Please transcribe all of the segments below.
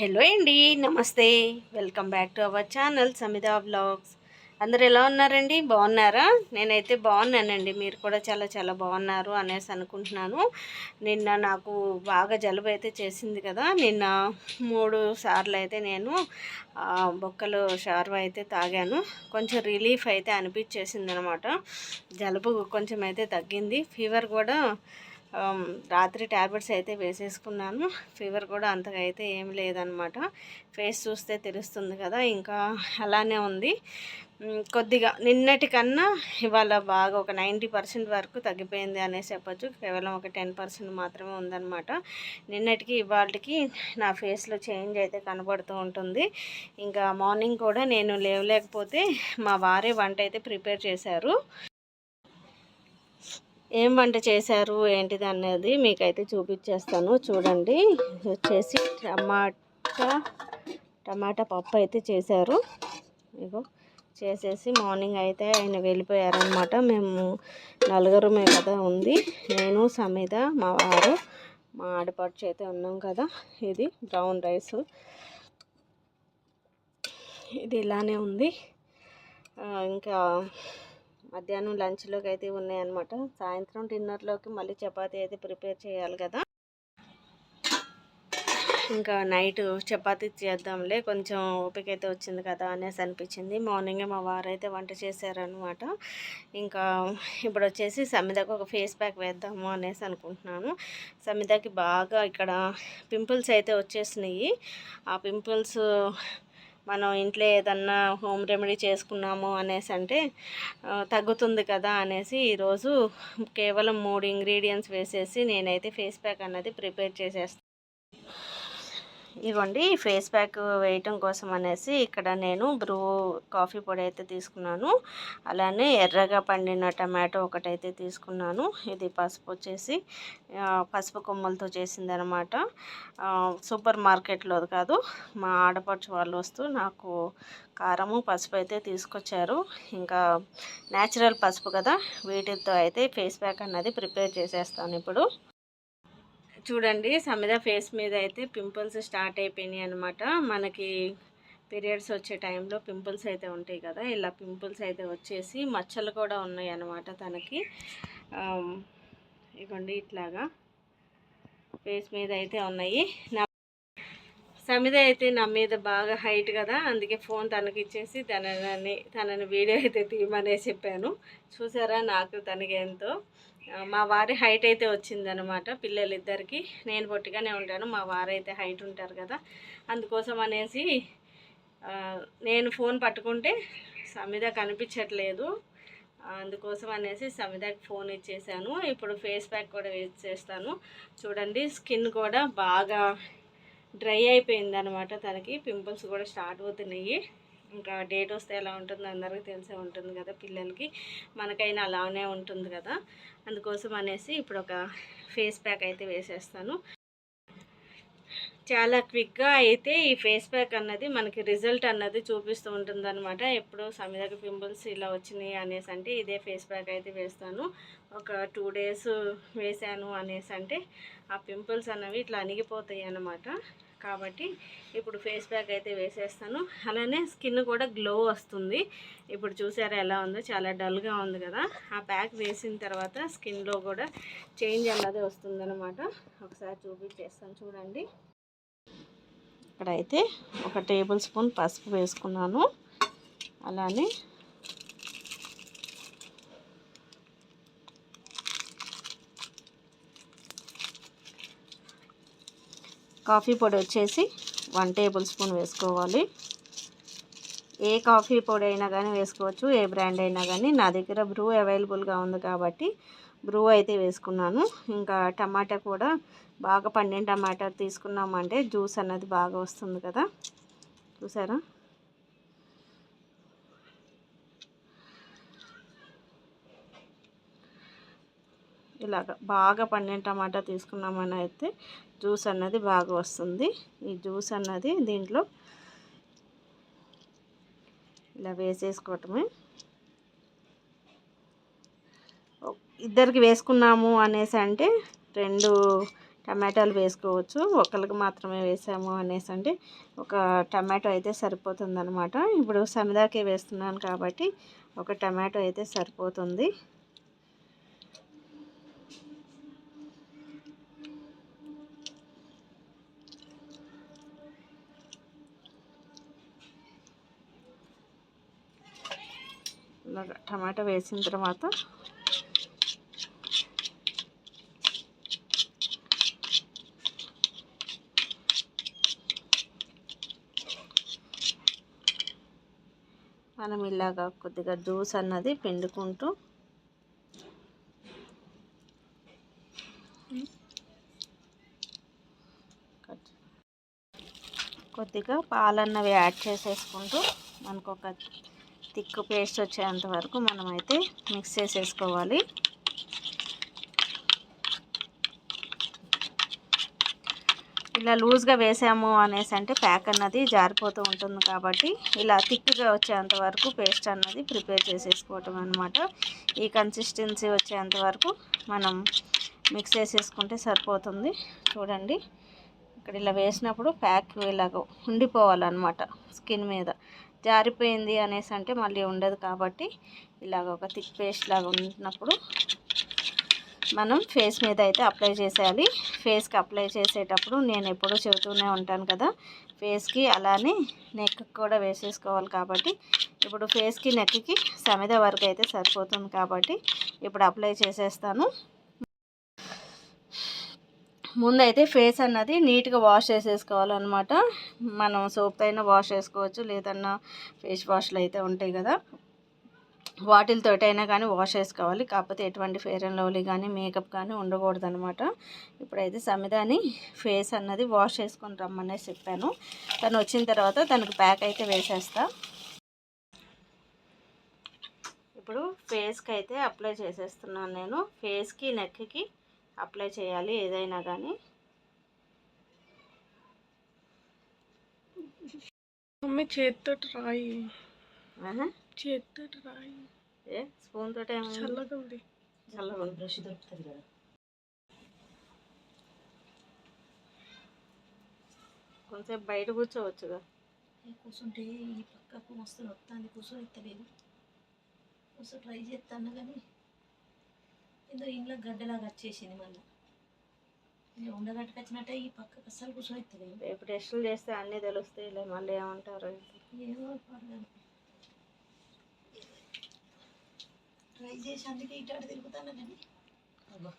Hello అండి, నమస్తే. Welcome back to our channel Samitha vlogs. అందరు ఎలా ఉన్నారండి? బాగున్నారా? నేనైతే బాగున్నానండి. మీరు కూడా చాలా చాలా బాగున్నారు అనేసి అనుకుంటున్నాను. నిన్న నాకు బాగా జలుబు అయితే చేసింది కదా. నిన్న 3 సార్లు అయితే నేను బొక్కలు షార్వ అయితే తాగాను. కొంచెం రిలీఫ్ అయితే అనిపించేసింది అనమాట. జలుబు కొంచెం అయితే తగ్గింది. ఫీవర్ కూడా రాత్రి ట్యాబ్లెట్స్ అయితే వేసేసుకున్నాను. ఫీవర్ కూడా అంతగా అయితే ఏం లేదనమాట. ఫేస్ చూస్తే తెలుస్తుంది కదా, ఇంకా అలానే ఉంది. కొద్దిగా నిన్నటి కన్నా ఇవాళ బాగా ఒక 90% వరకు తగ్గిపోయింది అనేసి చెప్పచ్చు. కేవలం ఒక 10% మాత్రమే ఉందన్నమాట. నిన్నటికి ఇవాళకి నా ఫేస్లో చేంజ్ అయితే కనబడుతూ ఉంటుంది. ఇంకా మార్నింగ్ కూడా నేను లేవలేకపోతే మా వారే వంట అయితే ప్రిపేర్ చేశారు. ఏం వంట చేశారు ఏంటిది అనేది మీకైతే చూపించేస్తాను. చూడండి, ఇది వచ్చేసి టమాటా పప్పు అయితే చేశారు. ఇగో చేసేసి మార్నింగ్ అయితే ఆయన వెళ్ళిపోయారనమాట. మేము నలుగురమే కదా ఉంది. నేను, సమిత, మా వారు, మా ఆడపడుచు అయితే ఉన్నాం కదా. ఇది బ్రౌన్ రైస్, ఇది ఇలానే ఉంది. ఇంకా మధ్యాహ్నం లంచ్లోకి అయితే ఉన్నాయన్నమాట. సాయంత్రం డిన్నర్లోకి మళ్ళీ చపాతీ అయితే ప్రిపేర్ చేయాలి కదా. ఇంకా నైట్ చపాతీ చేద్దాంలే, కొంచెం ఓపిక అయితే వచ్చింది కదా అనేసి అనిపించింది. మార్నింగే మా వారైతే వంట చేశారనమాట. ఇంకా ఇప్పుడు వచ్చేసి సమితకు ఒక ఫేస్ ప్యాక్ వేద్దాము అనేసి అనుకుంటున్నాను. సమితకి బాగా ఇక్కడ పింపుల్స్ అయితే వచ్చేసినాయి. ఆ పింపుల్స్ మనం ఇంట్లో ఏదన్నా హోమ్ రెమెడీ చేసుకున్నాము అనేసి అంటే తగ్గుతుంది కదా అనేసి ఈరోజు కేవలం 3 ఇంగ్రీడియంట్స్ వేసేసి నేనైతే ఫేస్ ప్యాక్ అన్నది ప్రిపేర్ చేసేస్తాను. ఇదిగోండి, ఫేస్ ప్యాక్ వేయటం కోసం అనేసి ఇక్కడ నేను బ్రూ కాఫీ పొడి అయితే తీసుకున్నాను. అలానే ఎర్రగా పండిన టమాటో ఒకటైతే తీసుకున్నాను. ఇది పసుపు వచ్చేసి పసుపు కొమ్మలతో చేసింది అనమాట. సూపర్ మార్కెట్లో కాదు, మా ఆడపడుచు వాళ్ళు వస్తూ నాకు కారము పసుపు అయితే తీసుకొచ్చారు. ఇంకా న్యాచురల్ పసుపు కదా, వీటితో అయితే ఫేస్ ప్యాక్ అన్నది ప్రిపేర్ చేసేస్తాను ఇప్పుడు. చూడండి, సమిత ఫేస్ మీద అయితే పింపుల్స్ స్టార్ట్ అయిపోయినాయి అనమాట. మనకి పీరియడ్స్ వచ్చే టైంలో పింపుల్స్ అయితే ఉంటాయి కదా, ఇలా పింపుల్స్ అయితే వచ్చేసి మచ్చలు కూడా ఉన్నాయి అన్నమాట తనకి. ఇవ్వండి, ఇట్లాగా ఫేస్ మీద అయితే ఉన్నాయి. సమిత అయితే నా మీద బాగా హైట్ కదా, అందుకే ఫోన్ తనకి ఇచ్చేసి తనని వీడియో అయితే తీయమనే చెప్పాను. చూసారా, నాకు తనకి ఎంతో మా వారి హైట్ అయితే వచ్చిందనమాట. పిల్లలిద్దరికి నేను పొట్టిగానే ఉంటాను, మా వారైతే హైట్ ఉంటారు కదా. అందుకోసం అనేసి నేను ఫోన్ పట్టుకుంటే సమిత కనిపించట్లేదు. అందుకోసం అనేసి సమితకి ఫోన్ ఇచ్చేసాను. ఇప్పుడు ఫేస్ ప్యాక్ కూడా వేసేస్తాను. చూడండి, స్కిన్ కూడా బాగా డ్రై అయిపోయింది అనమాట. తనకి పింపుల్స్ కూడా స్టార్ట్ అవుతున్నాయి. ఇంకా డేట్ వస్తే ఎలా ఉంటుందో అందరికీ తెలిసే ఉంటుంది కదా, పిల్లలకి మనకైనా అలానే ఉంటుంది కదా. అందుకోసం అనేసి ఇప్పుడు ఒక ఫేస్ ప్యాక్ అయితే వేసేస్తాను. చాలా క్విక్గా అయితే ఈ ఫేస్ ప్యాక్ అన్నది మనకి రిజల్ట్ అన్నది చూపిస్తూ ఉంటుంది అనమాట. ఎప్పుడు సమితకి పింపుల్స్ ఇలా వచ్చినాయి అనేసి అంటే ఇదే ఫేస్ ప్యాక్ అయితే వేస్తాను. ఒక 2 డేస్ వేసాను అనేసి అంటే ఆ పింపుల్స్ అన్నవి ఇట్లా అణిగిపోతాయి అన్నమాట. కాబట్టి ఇప్పుడు ఫేస్ ప్యాక్ అయితే వేసేస్తాను. అలానే స్కిన్ కూడా గ్లో వస్తుంది. ఇప్పుడు చూసారా ఎలా ఉందో, చాలా డల్గా ఉంది కదా. ఆ ప్యాక్ వేసిన తర్వాత స్కిన్లో కూడా చేంజ్ అన్నది వస్తుందన్నమాట. ఒకసారి చూపించేస్తాను చూడండి. ఇక్కడైతే 1 టేబుల్ స్పూన్ పసుపు వేసుకున్నాను. అలానే కాఫీ పొడి వచ్చేసి 1 టేబుల్ స్పూన్ వేసుకోవాలి. ఏ కాఫీ పొడి అయినా కానీ వేసుకోవచ్చు, ఏ బ్రాండ్ అయినా కానీ. నా దగ్గర బ్రూ అవైలబుల్గా ఉంది కాబట్టి బ్రూ అయితే వేసుకున్నాను. ఇంకా టమాటా కూడా బాగా పండిన టమాటా తీసుకున్నామంటే జ్యూస్ అన్నది బాగా వస్తుంది కదా. చూసారా, ఇలాగ బాగా పండిన టమాటా తీసుకున్నామని అయితే జ్యూస్ అన్నది బాగా వస్తుంది. ఈ జ్యూస్ అన్నది దీంట్లో ఇలా వేసేసుకోవటమే. ఇద్దరికి వేసుకున్నాము అనేసి అంటే 2 టమాటాలు వేసుకోవచ్చు. ఒకరికి మాత్రమే వేసాము అనేసి అంటే ఒక టమాటో అయితే సరిపోతుందన్నమాట. ఇప్పుడు సమిదాకే వేస్తున్నాను కాబట్టి ఒక టమాటో అయితే సరిపోతుంది. టమాటా వేసిన తర్వాత మనం ఇలాగా కొద్దిగా జ్యూస్ అన్నది పిండుకుంటూ కొద్దిగా పాలన్నవి యాడ్ చేసేసుకుంటూ మనకు ఒక థిక్ పేస్ట్ వచ్చేంత వరకు మనమైతే మిక్స్ చేసేసుకోవాలి. ఇలా లూజ్గా వేసాము అనేసి అంటే ప్యాక్ అన్నది జారిపోతూ ఉంటుంది కాబట్టి ఇలా థిక్గా వచ్చేంత వరకు పేస్ట్ అన్నది ప్రిపేర్ చేసేసుకోవటం అనమాట. ఈ కన్సిస్టెన్సీ వచ్చేంత వరకు మనం మిక్స్ చేసేసుకుంటే సరిపోతుంది. చూడండి, ఇక్కడ ఇలా వేసినప్పుడు ప్యాక్ ఇలాగ ఉండిపోవాలన్నమాట. స్కిన్ మీద జారిపోయింది అనేసి అంటే మళ్ళీ ఉండదు కాబట్టి ఇలాగ ఒక థిక్ పేస్ట్ లాగా ఉన్నప్పుడు మనం ఫేస్ మీద అయితే అప్లై చేసేయాలి. ఫేస్కి అప్లై చేసేటప్పుడు నేను ఎప్పుడూ చెబుతూనే ఉంటాను కదా, ఫేస్కి అలానే నెక్కి కూడా వేసేసుకోవాలి. కాబట్టి ఇప్పుడు ఫేస్కి నెక్కి సమిద వరకు అయితే సరిపోతుంది కాబట్టి ఇప్పుడు అప్లై చేసేస్తాను. ముందైతే ఫేస్ అన్నది నీట్గా వాష్ చేసేసుకోవాలన్నమాట. మనం సోప్ అయినా వాష్ చేసుకోవచ్చు, లేదన్నా ఫేస్ వాష్లు అయితే ఉంటాయి కదా, వాటితోటైనా కానీ వాష్ చేసుకోవాలి. కాకపోతే ఎటువంటి ఫెయిర్ అండ్ లవ్లీ కానీ మేకప్ కానీ ఉండకూడదు అనమాట. ఇప్పుడైతే సమిదాని ఫేస్ అన్నది వాష్ చేసుకొని రమ్మనేసి చెప్పాను. తను వచ్చిన తర్వాత తనకు ప్యాక్ అయితే వేసేస్తా. ఇప్పుడు ఫేస్కి అయితే అప్లై చేసేస్తున్నాను నేను. ఫేస్కి నెక్కి అప్లై చేయాలి ఏదైనా కానీ. మమ్మీ చేతితో రాయి, చేతితో రాయి. ఏ స్పూన్ తోటి చల్లగా ఉంది, చల్లగా ఉంది. బ్రష్ దొరుకుతుంది కదా, కొంచెం బయట కూర్చోవచ్చుగా. కూర్చుంటే ఈ పక్కకు మస్తు వస్తుంది, కూర్చోలేదు. కూర్చో ట్రై చేస్తాను కానీ ఏదో ఇంట్లో గడ్డలాగా వచ్చేసింది. మళ్ళీ ఉండగట్టుకు వచ్చినట్టే ఈ పక్కకు అస్సలు కూర్చోలేదు. రేపు టెస్టులు చేస్తే అన్నీ తెలుస్తాయి. మళ్ళీ ఏమంటారు ఏదో పడగాను ట్రై చేసి అందుకే ఇటు అటు తిరుగుతాను కానీ అబ్బా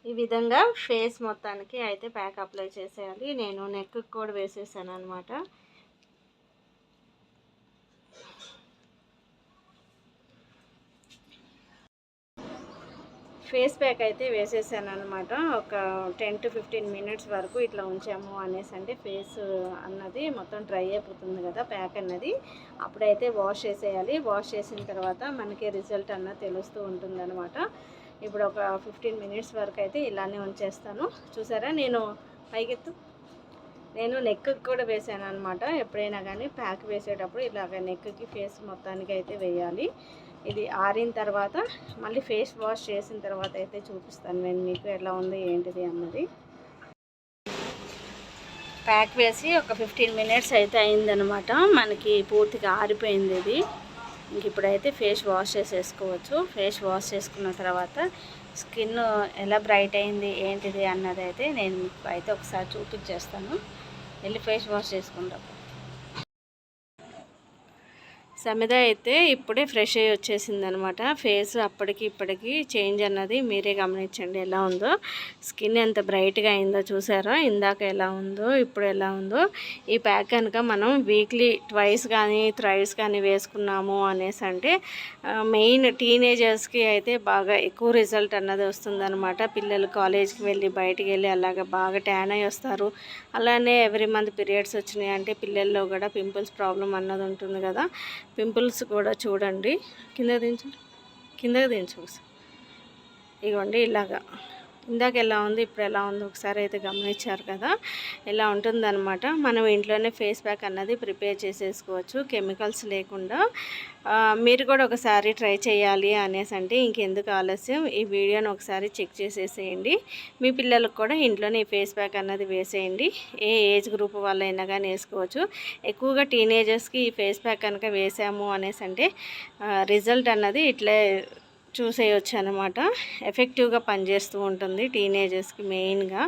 ఈ విధంగా ఫేస్ మొత్తానికి అయితే ప్యాక్ అప్లై చేసేయాలి. నేను నెక్ కూడా వేసేసాను అనమాట. ఫేస్ ప్యాక్ అయితే వేసేసాను అనమాట. ఒక 10 to 15 మినిట్స్ వరకు ఇట్లా ఉంచాము అనేసి అంటే ఫేస్ అన్నది మొత్తం డ్రై అయిపోతుంది కదా ప్యాక్ అన్నది. అప్పుడైతే వాష్ చేసేయాలి. వాష్ చేసిన తర్వాత మనకి రిజల్ట్ అన్నది తెలుస్తూ ఉంటుంది అనమాట. ఇప్పుడు ఒక 15 మినిట్స్ వరకు అయితే ఇలానే ఉంచేస్తాను. చూసారా, నేను పైకెత్తు, నేను నెక్కి కూడా వేసాను అనమాట. ఎప్పుడైనా కానీ ప్యాక్ వేసేటప్పుడు ఇలాగ నెక్కి ఫేస్ మొత్తానికి అయితే వేయాలి. ఇది ఆరిన తర్వాత మళ్ళీ ఫేస్ వాష్ చేసిన తర్వాత అయితే చూపిస్తాను నేను మీకు ఎలా ఉంది ఏంటిది అన్నది. ప్యాక్ వేసి ఒక 15 మినిట్స్ అయితే అయిందనమాట. మనకి పూర్తిగా ఆరిపోయింది ఇది. ఇంక ఇప్పుడైతే ఫేస్ వాష్ చేసేసుకోవచ్చు. ఫేస్ వాష్ చేసుకున్న తర్వాత స్కిన్ ఎలా బ్రైట్ అయింది ఏంటిది అన్నది అయితే నేను మీకు అయితే ఒకసారి చూపించేస్తాను. వెళ్ళి ఫేస్ వాష్ చేసుకుంటాం. సమిద అయితే ఇప్పుడే ఫ్రెష్ అయ్యి వచ్చేసింది అనమాట. ఫేస్ అప్పటికి ఇప్పటికి చేంజ్ అన్నది మీరే గమనించండి ఎలా ఉందో. స్కిన్ ఎంత బ్రైట్గా అయిందో చూసారా, ఇందాక ఎలా ఉందో ఇప్పుడు ఎలా ఉందో. ఈ ప్యాక్ కనుక మనం వీక్లీ ట్వైస్ కానీ థ్రైస్ కానీ వేసుకున్నాము అనేసి అంటే మెయిన్ టీనేజర్స్కి అయితే బాగా ఎక్కువ రిజల్ట్ అన్నది వస్తుందన్నమాట. పిల్లలు కాలేజ్కి వెళ్ళి బయటికి వెళ్ళి అలాగ బాగా ట్యాన్ అయ్యి వస్తారు. అలానే ఎవ్రీ మంత్ పీరియడ్స్ వచ్చినాయి అంటే పిల్లల్లో కూడా పింపుల్స్ ప్రాబ్లం అన్నది ఉంటుంది కదా. పింపుల్స్ కూడా చూడండి, కిందకి దించు, ఇగోండి ఇలాగా ఇందాక ఎలా ఉంది ఇప్పుడు ఎలా ఉంది ఒకసారి అయితే గమనించారు కదా. ఇలా ఉంటుందన్నమాట. మనం ఇంట్లోనే ఫేస్ ప్యాక్ అన్నది ప్రిపేర్ చేసేసుకోవచ్చు కెమికల్స్ లేకుండా. మీరు కూడా ఒకసారి ట్రై చేయాలి అనేసి అంటే ఇంకెందుకు ఆలస్యం, ఈ వీడియోని ఒకసారి చెక్ చేసేసేయండి. మీ పిల్లలకు కూడా ఇంట్లోనే ఈ ఫేస్ ప్యాక్ అన్నది వేసేయండి. ఏ ఏజ్ గ్రూప్ వాళ్ళైనా కానీ వేసుకోవచ్చు. ఎక్కువగా టీనేజర్స్కి ఈ ఫేస్ ప్యాక్ కనుక వేసాము అనేసి అంటే రిజల్ట్ అన్నది ఇట్లే చూసేయచ్చు అనమాట. ఎఫెక్టివ్గా పనిచేస్తూ ఉంటుంది టీనేజర్స్కి మెయిన్గా.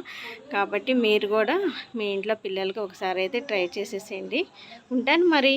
కాబట్టి మీరు కూడా మీ ఇంట్లో పిల్లలకి ఒకసారి అయితే ట్రై చేసేసేయండి. ఉంటాను మరి.